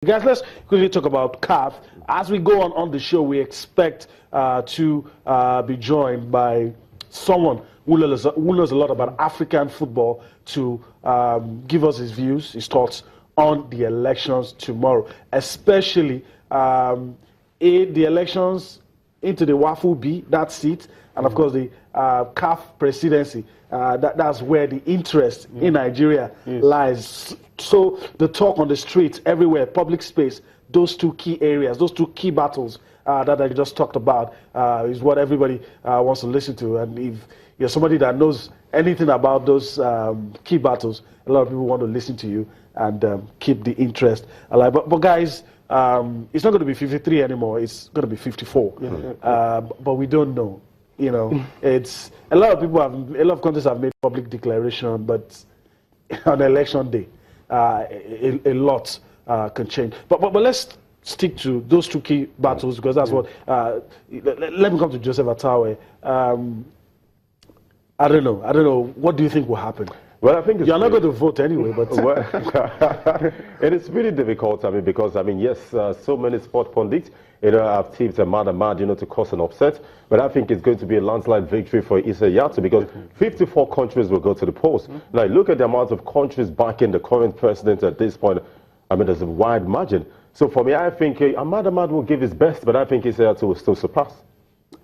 Guys, let's quickly talk about CAF. As we go on the show, we expect to be joined by someone who knows a lot about African football to give us his views, his thoughts on the elections tomorrow, especially in the elections into the Wafu B, that seat, and of course the CAF presidency. That's where the interest in Nigeria lies. So the talk on the streets, everywhere, public space, those two key areas, those two key battles that I just talked about is what everybody wants to listen to. And if you're somebody that knows anything about those key battles, a lot of people want to listen to you and keep the interest alive. But guys, it's not going to be 53 anymore. It's going to be 54. But we don't know. You know, it's a lot of countries have made public declaration, but on election day, a lot can change. But let's stick to those two key battles because that's what. Let me come to Joseph Atawe. I don't know. What do you think will happen? Well, I think you're not going to vote anyway, but it is really difficult. I mean, because yes, so many sport pundits, have teams that mad, to cause an upset. But I think it's going to be a landslide victory for Issa Yato because 54 countries will go to the polls. Now, look at the amount of countries backing the current president at this point. I mean, there's a wide margin. So for me, I think Ahmad will give his best, but I think Issa Yato will still surpass.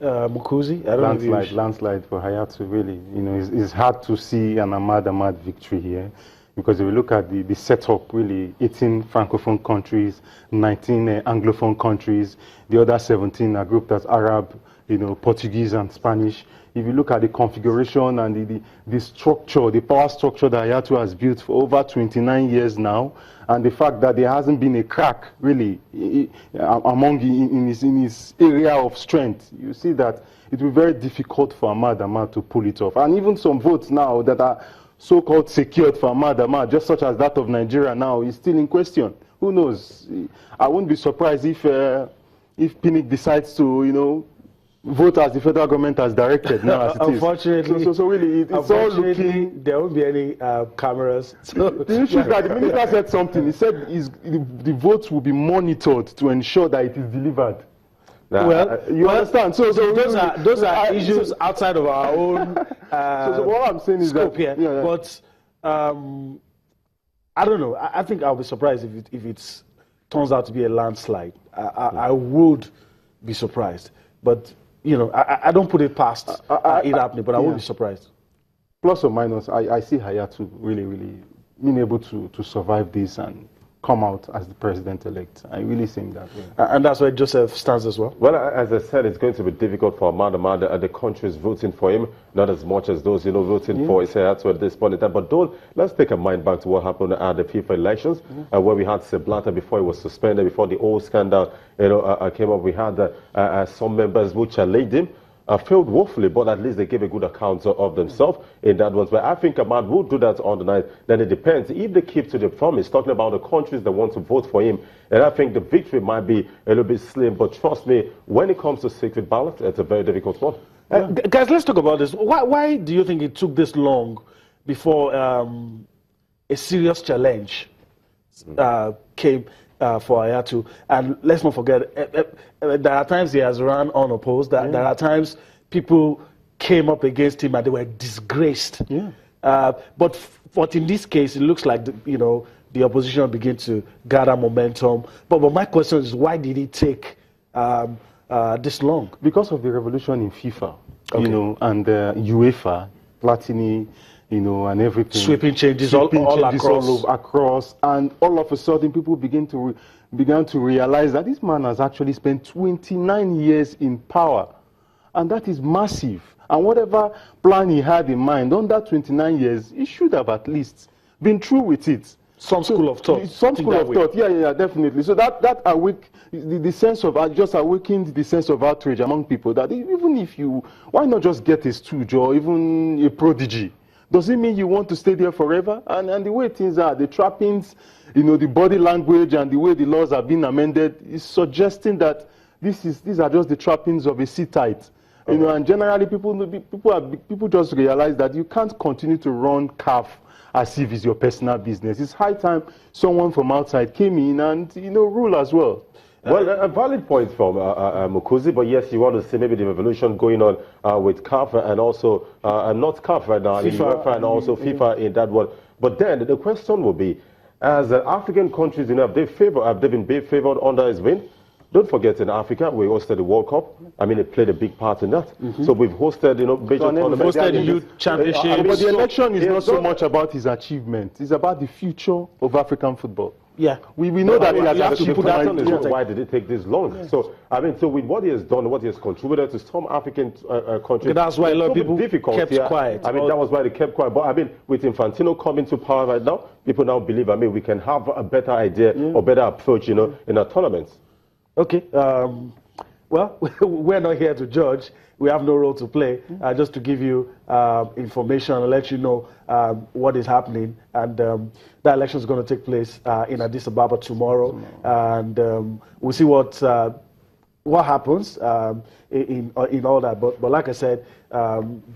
Mukuzi, I don't know. Landslide for Hayatou, really. It's hard to see an Ahmad victory here because if you look at the setup, really, 18 Francophone countries, 19 Anglophone countries, the other 17 are grouped as Arab, Portuguese and Spanish. If you look at the configuration and the structure, the power structure that Hayatou has built for over 29 years now, and the fact that there hasn't been a crack, really, among in his area of strength, you see that it will be very difficult for Ahmad to pull it off. And even some votes now that are so-called secured for Ahmad, just such as that of Nigeria now, is still in question. Who knows? I wouldn't be surprised if Pinnick decides to, vote as the federal government has directed now as it is. Unfortunately, so really, it's all looking. There won't be any cameras. So the issue is that the minister said something. He said the votes will be monitored to ensure that it is delivered. You understand? So those are issues outside of our own. So what I'm saying is scope that here. But I don't know. I think I'll be surprised if it turns out to be a landslide. I would be surprised, but. I don't put it past it happening, but I won't be surprised. Plus or minus, I see Hayatou really being able to survive this and come out as the president-elect. I really think that way. And that's where Joseph stands as well? Well, as I said, it's going to be difficult for Ahmad. The countries voting for him, not as much as those, voting for Hayatou at this point in time. But let's take a mind back to what happened at the FIFA elections, where we had Seblata before he was suspended, before the old scandal, came up. We had some members who challenged him. Failed woefully, but at least they gave a good account of themselves in that one. But I think Ahmad will do that on the night. Then it depends. If they keep to the promise, talking about the countries that want to vote for him, and I think the victory might be a little bit slim. But trust me, when it comes to secret ballot, it's a very difficult one. Guys, let's talk about this. Why do you think it took this long before a serious challenge came for Hayatou? And let's not forget, there are times he has run unopposed. There are times people came up against him and they were disgraced. But in this case, it looks like the opposition began to gather momentum. But my question is, why did it take this long? Because of the revolution in FIFA, and UEFA, Platini, and everything. Sweeping changes all across. And all of a sudden, people began to realize that this man has actually spent 29 years in power. And that is massive. And whatever plan he had in mind, on that 29 years, he should have at least been true with it. Some school of thought. Some school of thought, yeah, definitely. So that the sense of, just awakened the sense of outrage among people that even if why not just get a stooge or even a prodigy? Does it mean you want to stay there forever? And the way things are, the trappings, the body language and the way the laws have been amended is suggesting that these are just the trappings of a sit-tight. And generally people just realize that you can't continue to run CAF as if it's your personal business. It's high time someone from outside came in and, rule as well. Well, a valid point from Mukuzi, but yes, you want to see maybe the revolution going on with CAF and also not CAF right now, FIFA and also FIFA in that one. But then the question will be, as African countries, have they been favored under his win? Don't forget, in Africa, we hosted the World Cup. I mean, it played a big part in that. So we've hosted, major tournaments. We've hosted youth championships. But the election is not so much about his achievement. It's about the future of African football. Yeah, we know that he has have to put that on. Yeah. Why did it take this long? Yes. So I mean, so with what he has done, what he has contributed to some African countries, that's why a lot of people kept quiet. I mean, that was why they kept quiet. But I mean, with Infantino coming to power right now, people now believe. I mean, we can have a better idea or better approach, in our tournaments. Okay. Well, we're not here to judge. We have no role to play. Just to give you information and let you know what is happening. And that election is going to take place in Addis Ababa tomorrow. And we'll see what happens in all that. But like I said,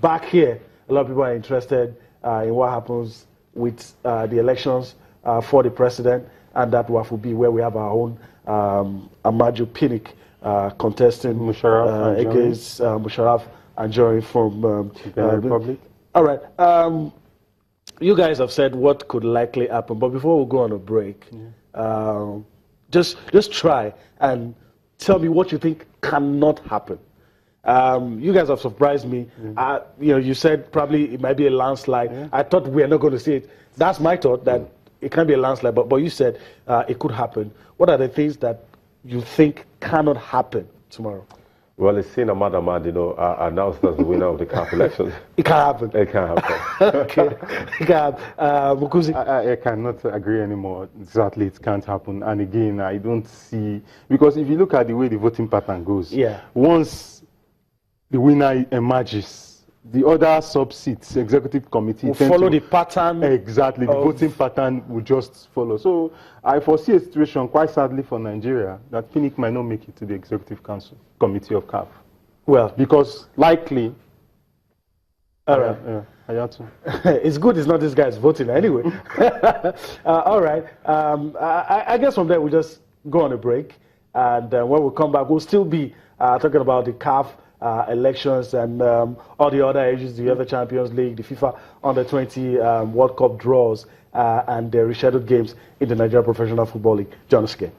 back here, a lot of people are interested in what happens with the elections for the president, and that will be where we have our own Amaju Pinnick contesting against Musharraf Anjorin from the Republic. All right. You guys have said what could likely happen, but before we go on a break, just try and tell me what you think cannot happen. You guys have surprised me. You said probably it might be a landslide. I thought we are not going to see it. That's my thought, that it can be a landslide, but you said it could happen. What are the things that you think cannot happen tomorrow? Well, it's seen Ahmad Ahmad, announced as the winner of the CAF elections. It can happen. It can happen. Okay. It can happen. Mukuzi? I cannot agree anymore. Exactly, it can't happen. And again, I don't see, because if you look at the way the voting pattern goes, once the winner emerges, the other sub-seats, executive committee, will follow the pattern. Exactly, the voting pattern will just follow. So I foresee a situation, quite sadly for Nigeria, that Pinnick might not make it to the executive council committee of CAF. Well, because likely. All right. It's good it's not this guy's voting anyway. All right. I guess from there we'll just go on a break. And when we come back, we'll still be talking about the CAF elections and all the other issues, the other Champions League, the FIFA Under-20 World Cup draws, and the rescheduled games in the Nigeria Professional Football League. Join us again.